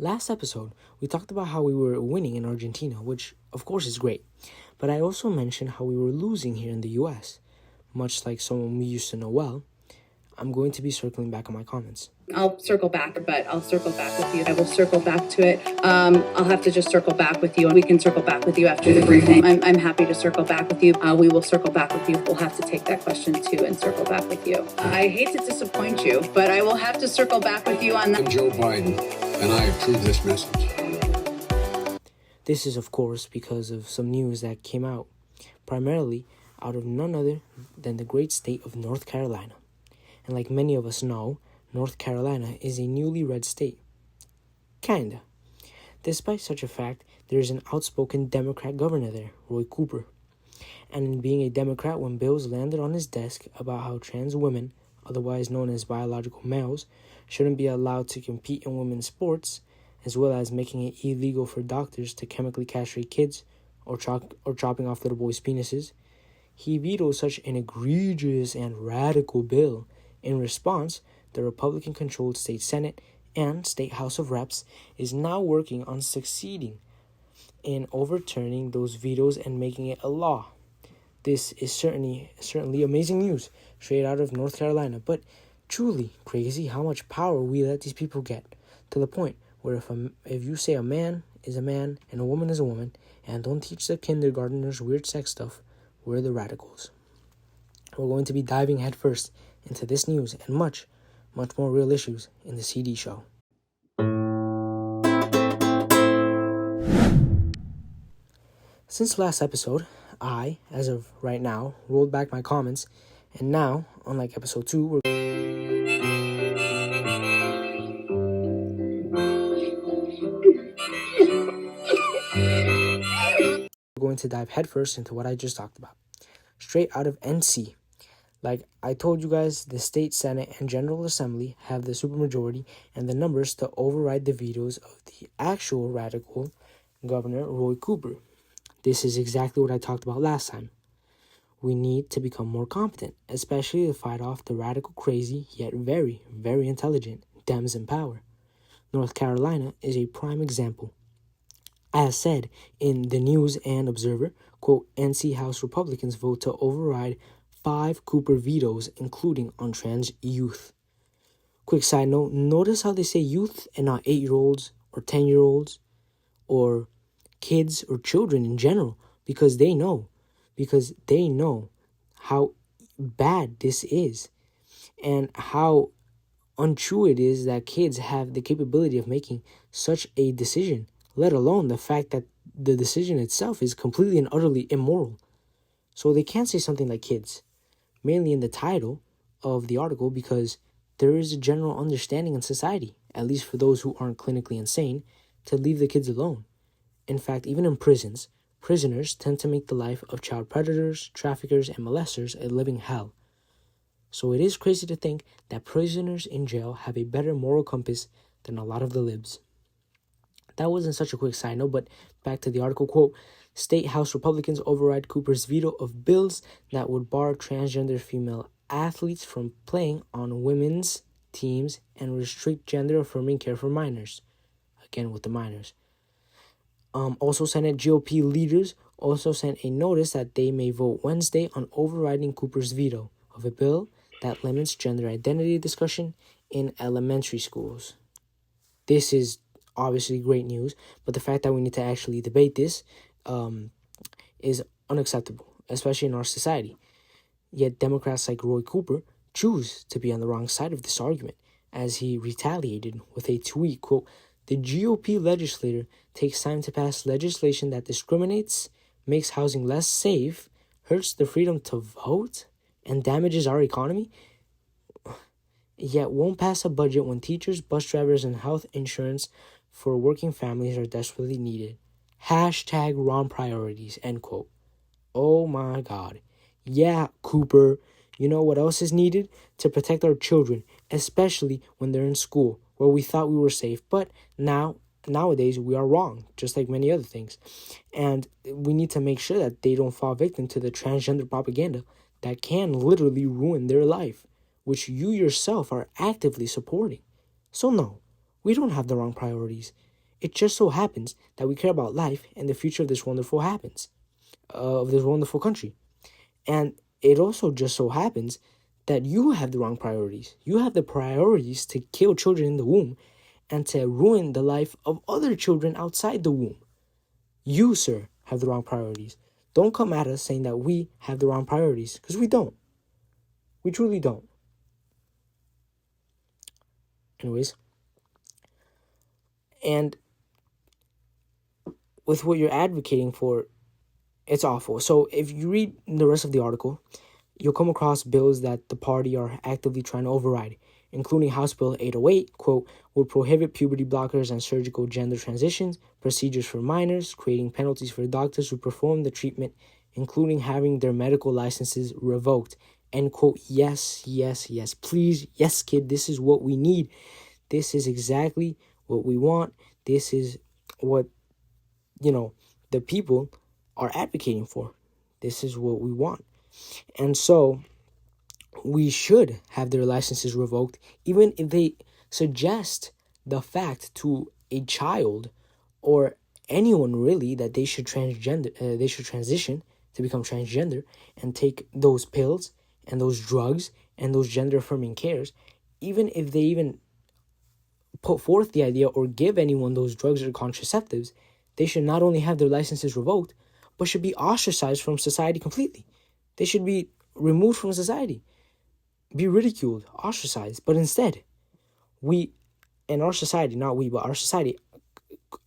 Last episode, we talked about how we were winning in Argentina, which of course is great, but I also mentioned how we were losing here in the US. Much like someone we used to know well, I'm going to be circling back on my comments. I'll circle back, but I'll circle back with you. I will circle back to it. I'll have to just circle back with you, and we can circle back with you after the briefing. I'm happy to circle back with you. We will circle back with you. We'll have to take that question too and circle back with you. I hate to disappoint you, but I will have to circle back with you on that. I'm Joe Biden, and I approve this message. This is, of course, because of some news that came out, primarily out of none other than the great state of North Carolina. And like many of us know, North Carolina is a newly red state. Kinda. Despite such a fact, there is an outspoken Democrat governor there, Roy Cooper. And in being a Democrat, when bills landed on his desk about how trans women, otherwise known as biological males, shouldn't be allowed to compete in women's sports, as well as making it illegal for doctors to chemically castrate kids or chopping off little boys' penises, he vetoed such an egregious and radical bill. In response, the Republican-controlled state Senate and state House of Reps is now working on succeeding in overturning those vetoes and making it a law. This is certainly amazing news straight out of North Carolina, but truly crazy how much power we let these people get, to the point where if you say a man is a man and a woman is a woman and don't teach the kindergartners weird sex stuff, we're the radicals. We're going to be diving headfirst into this news and much more real issues in the CD show. Since last episode, I, as of right now, rolled back my comments, and now, unlike episode 2, we're going to dive headfirst into what I just talked about. Straight out of NC. Like I told you guys, the state Senate and General Assembly have the supermajority and the numbers to override the vetoes of the actual radical Governor Roy Cooper. This is exactly what I talked about last time. We need to become more competent, especially to fight off the radical, crazy, yet very, very intelligent Dems in power. North Carolina is a prime example. As said in the News and Observer, quote, NC House Republicans vote to override 5 Cooper vetoes, including on trans youth. Quick side note, notice how they say youth and not 8-year-olds or 10-year-olds or kids or children in general, because they know how bad this is and how untrue it is that kids have the capability of making such a decision, let alone the fact that the decision itself is completely and utterly immoral. So they can't say something like kids, mainly in the title of the article, because there is a general understanding in society, at least for those who aren't clinically insane, to leave the kids alone. In fact, even in prisons, prisoners tend to make the life of child predators, traffickers, and molesters a living hell. So it is crazy to think that prisoners in jail have a better moral compass than a lot of the libs. That wasn't such a quick side note, but back to the article, quote, State House Republicans override Cooper's veto of bills that would bar transgender female athletes from playing on women's teams and restrict gender-affirming care for minors. Again, with the minors. Also, Senate GOP leaders also sent a notice that they may vote Wednesday on overriding Cooper's veto of a bill that limits gender identity discussion in elementary schools. This is obviously great news, but the fact that we need to actually debate this is unacceptable, especially in our society. Yet Democrats like Roy Cooper choose to be on the wrong side of this argument, as he retaliated with a tweet, quote, the GOP legislator takes time to pass legislation that discriminates, makes housing less safe, hurts the freedom to vote, and damages our economy, yet won't pass a budget when teachers, bus drivers, and health insurance for working families are desperately needed. Hashtag wrong priorities, end quote. Oh my God. Yeah, Cooper. You know what else is needed? To protect our children, especially when they're in school, where we thought we were safe. But nowadays, we are wrong, just like many other things. And we need to make sure that they don't fall victim to the transgender propaganda that can literally ruin their life, which you yourself are actively supporting. So no, we don't have the wrong priorities. It just so happens that we care about life and the future of this wonderful country. And it also just so happens that you have the wrong priorities. You have the priorities to kill children in the womb and to ruin the life of other children outside the womb. You, sir, have the wrong priorities. Don't come at us saying that we have the wrong priorities, because we don't. We truly don't. Anyways, and with what you're advocating for, it's awful. So if you read the rest of the article, you'll come across bills that the party are actively trying to override, including House Bill 808, quote, would prohibit puberty blockers and surgical gender transitions, procedures for minors, creating penalties for doctors who perform the treatment, including having their medical licenses revoked, end quote. Yes, yes, yes. Please, yes, kid, this is what we need. This is exactly what we want. This is what, the people are advocating for. This is what we want. And so we should have their licenses revoked, even if they suggest the fact to a child or anyone really that they should they should transition to become transgender and take those pills and those drugs and those gender affirming cares. Even if they even put forth the idea or give anyone those drugs or contraceptives, they should not only have their licenses revoked, but should be ostracized from society completely. They should be removed from society, be ridiculed, ostracized. But instead, our society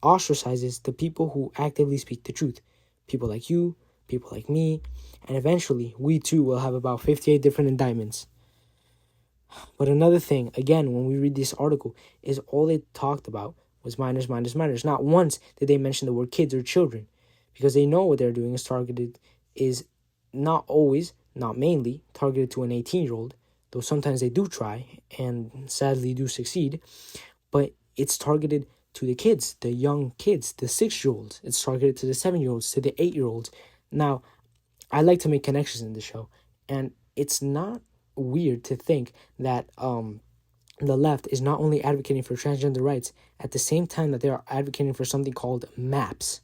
ostracizes the people who actively speak the truth. People like you, people like me, and eventually we too will have about 58 different indictments. But another thing, again, when we read this article, is all they talked about was minors, minors, minors. Not once did they mention the word kids or children, because they know what they're doing is not always, not mainly, targeted to an 18-year-old, though sometimes they do try and sadly do succeed, but it's targeted to the kids, the young kids, the 6-year-olds. It's targeted to the 7-year-olds, to the 8-year-olds. Now, I like to make connections in the show, and it's not weird to think that the left is not only advocating for transgender rights at the same time that they are advocating for something called MAPS,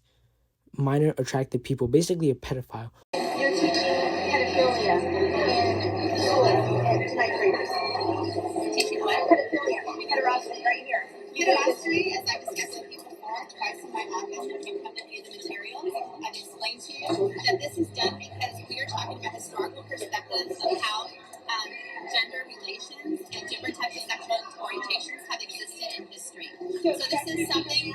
minor attracted people, basically a pedophile. You're teaching pedophilia in school at ninth graders. Teaching what? Pedophilia. Pederasty right here. Pederasty, as I've discussed with you before, twice in my office, and you come to me the materials, I've explained to you that this is done because we are talking about historical perspectives of how gender relations and different types of sexual orientations have existed in history. So this is something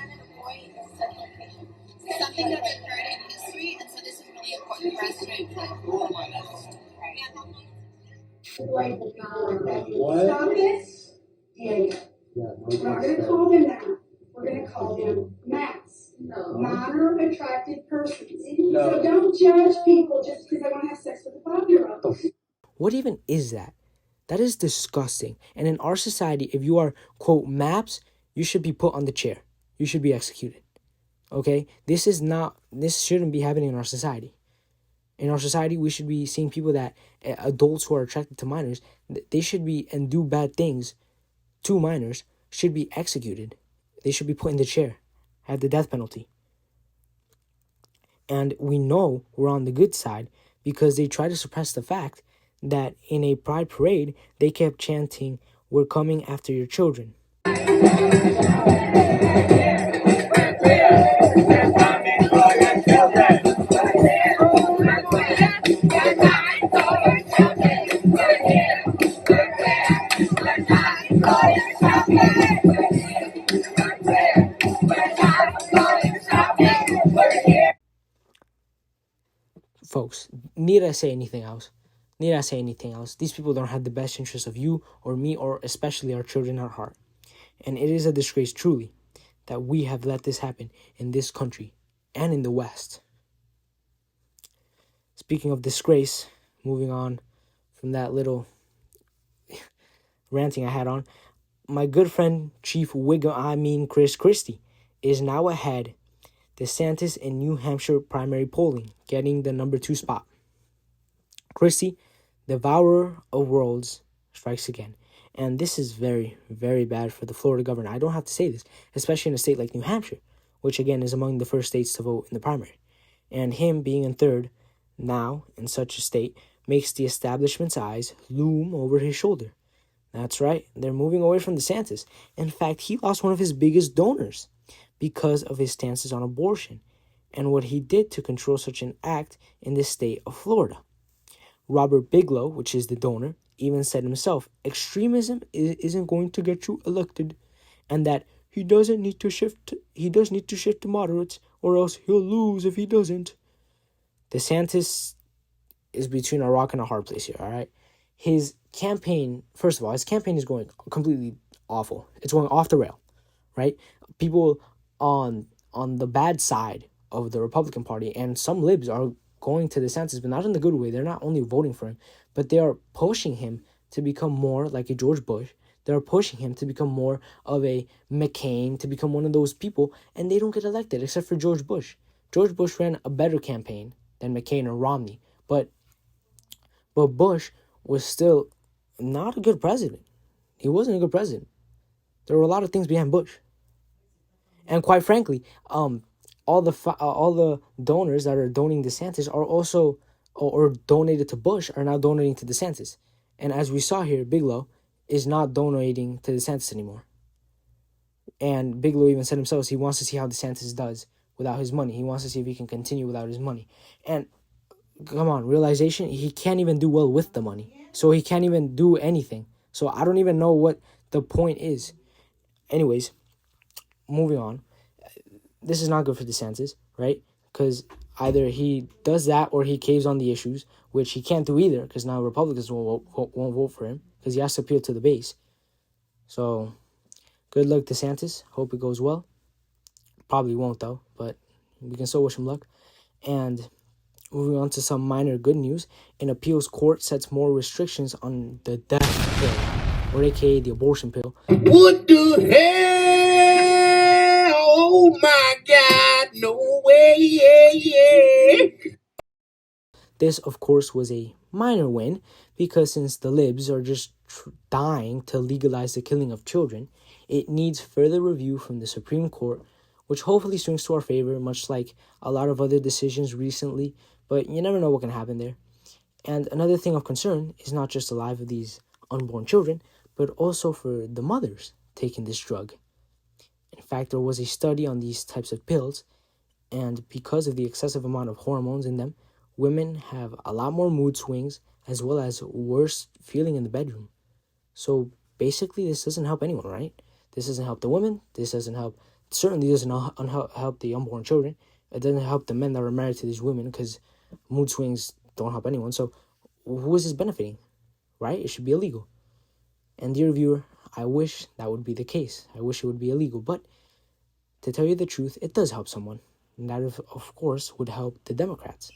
that's occurred in history, and so this is really important for us to include. Stop it. Yeah. We're not going to call them that. We're going to call them MATs. No. Minor attracted persons. No. So don't judge people just because they want to have sex with a 5-year-old. What even is that? That is disgusting. And in our society, if you are, quote, MAPS, you should be put on the chair. You should be executed. Okay? This shouldn't be happening in our society. In our society, we should be seeing people that, adults who are attracted to minors, they should be, and do bad things to minors, should be executed. They should be put in the chair, have the death penalty. And we know we're on the good side because they try to suppress the fact that in a pride parade, they kept chanting, "We're coming after your children." Folks, need I say anything else? Need I say anything else? These people don't have the best interests of you or me or especially our children at heart. And it is a disgrace, truly, that we have let this happen in this country and in the West. Speaking of disgrace, moving on from that little ranting I had on, my good friend, Chris Christie, is now ahead DeSantis in New Hampshire primary polling, getting the number 2 spot. Christie, devourer of worlds, strikes again. And this is very, very bad for the Florida governor. I don't have to say this, especially in a state like New Hampshire, which again is among the first states to vote in the primary. And him being in third now in such a state makes the establishment's eyes loom over his shoulder. That's right, they're moving away from DeSantis. In fact, he lost one of his biggest donors because of his stances on abortion and what he did to control such an act in the state of Florida. Robert Bigelow, which is the donor, even said himself, extremism isn't going to get you elected, and that he does need to shift to moderates, or else he'll lose if he doesn't. DeSantis is between a rock and a hard place here, all right? His campaign, first of all, his campaign is going completely awful. It's going off the rail, right? People on the bad side of the Republican Party and some libs are going to DeSantis, but not in the good way. They're not only voting for him, but they are pushing him to become more like a George Bush. They're pushing him to become more of a McCain, to become one of those people, and they don't get elected except for George Bush. George Bush ran a better campaign than McCain or Romney, but Bush was still not a good president. He wasn't a good president. There were a lot of things behind Bush. And quite frankly, all the donors that are donating DeSantis are also or donated to Bush are now donating to DeSantis. And as we saw here, Bigelow is not donating to DeSantis anymore. And Bigelow even said himself he wants to see how DeSantis does without his money. He wants to see if he can continue without his money. And come on, realization, he can't even do well with the money. So he can't even do anything. So I don't even know what the point is. Anyways, moving on. This is not good for DeSantis, right? Because either he does that or he caves on the issues, which he can't do either because now Republicans won't vote for him because he has to appeal to the base. So good luck, DeSantis. Hope it goes well. Probably won't, though, but we can still wish him luck. And moving on to some minor good news, an appeals court sets more restrictions on the death pill, or aka the abortion pill. What the hell? Oh my God, no way. This, of course, was a minor win because since the libs are just dying to legalize the killing of children, it needs further review from the Supreme Court, which hopefully swings to our favor, much like a lot of other decisions recently, but you never know what can happen there. And another thing of concern is not just the life of these unborn children, but also for the mothers taking this drug. In fact, there was a study on these types of pills, and because of the excessive amount of hormones in them, women have a lot more mood swings as well as worse feeling in the bedroom. So basically, this doesn't help anyone, right? This doesn't help the women. This doesn't help, certainly doesn't help the unborn children. It doesn't help the men that are married to these women because mood swings don't help anyone. So who is this benefiting, right? It should be illegal. And dear viewer, I wish that would be the case. I wish it would be illegal. But to tell you the truth, it does help someone. And that, of course, would help the Democrats.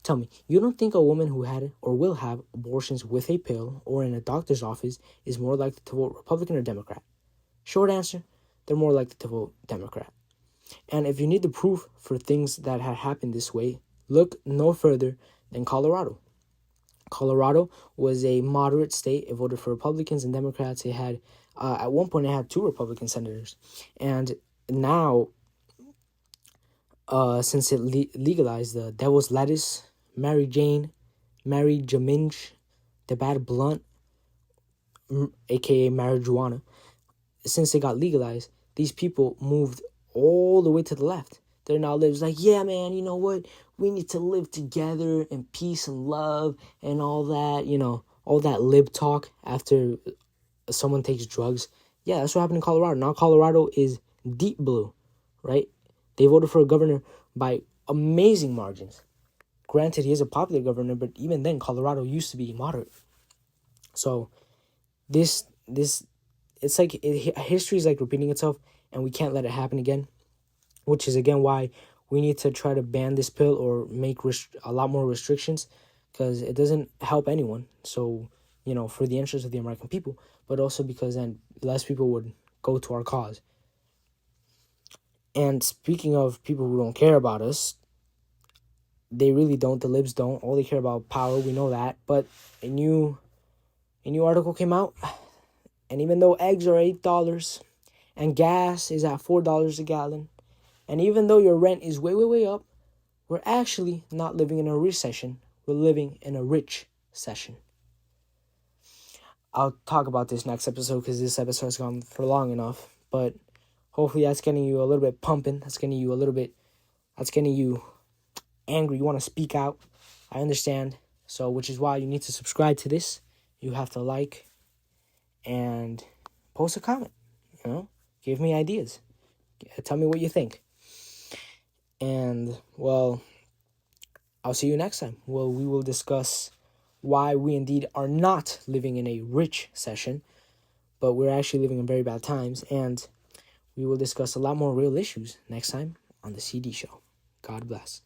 Tell me, you don't think a woman who had or will have abortions with a pill or in a doctor's office is more likely to vote Republican or Democrat? Short answer, they're more likely to vote Democrat. And if you need the proof for things that had happened this way, look no further than Colorado. Colorado was a moderate state. It voted for Republicans and Democrats. It had, at one point, it had 2 Republican senators. And now, since it legalized the devil's lettuce, Mary Jane, Mary Jaminch, the bad blunt, aka marijuana, since it got legalized, these people moved all the way to the left. They're now lives like, yeah, man, you know what? We need to live together in peace and love and all that, all that lib talk after someone takes drugs. Yeah, that's what happened in Colorado. Now Colorado is deep blue, right? They voted for a governor by amazing margins. Granted, he is a popular governor, but even then, Colorado used to be moderate. So this it's like history is like repeating itself, and we can't let it happen again. Which is again why we need to try to ban this pill or make a lot more restrictions, because it doesn't help anyone. So for the interest of the American people, but also because then less people would go to our cause. And speaking of people who don't care about us, they really don't. The libs don't. All they care about power. We know that. But a new article came out, and even though eggs are $8 and gas is at $4 a gallon, And even though your rent is way, way, way up, we're actually not living in a recession. We're living in a rich session. I'll talk about this next episode because this episode has gone for long enough. But hopefully that's getting you a little bit pumping. That's getting you angry. You want to speak out. I understand. So, which is why you need to subscribe to this. You have to like and post a comment. Give me ideas. Tell me what you think. And, well, I'll see you next time. Well, we will discuss why we indeed are not living in a rich session, but we're actually living in very bad times. And we will discuss a lot more real issues next time on the CD show. God bless.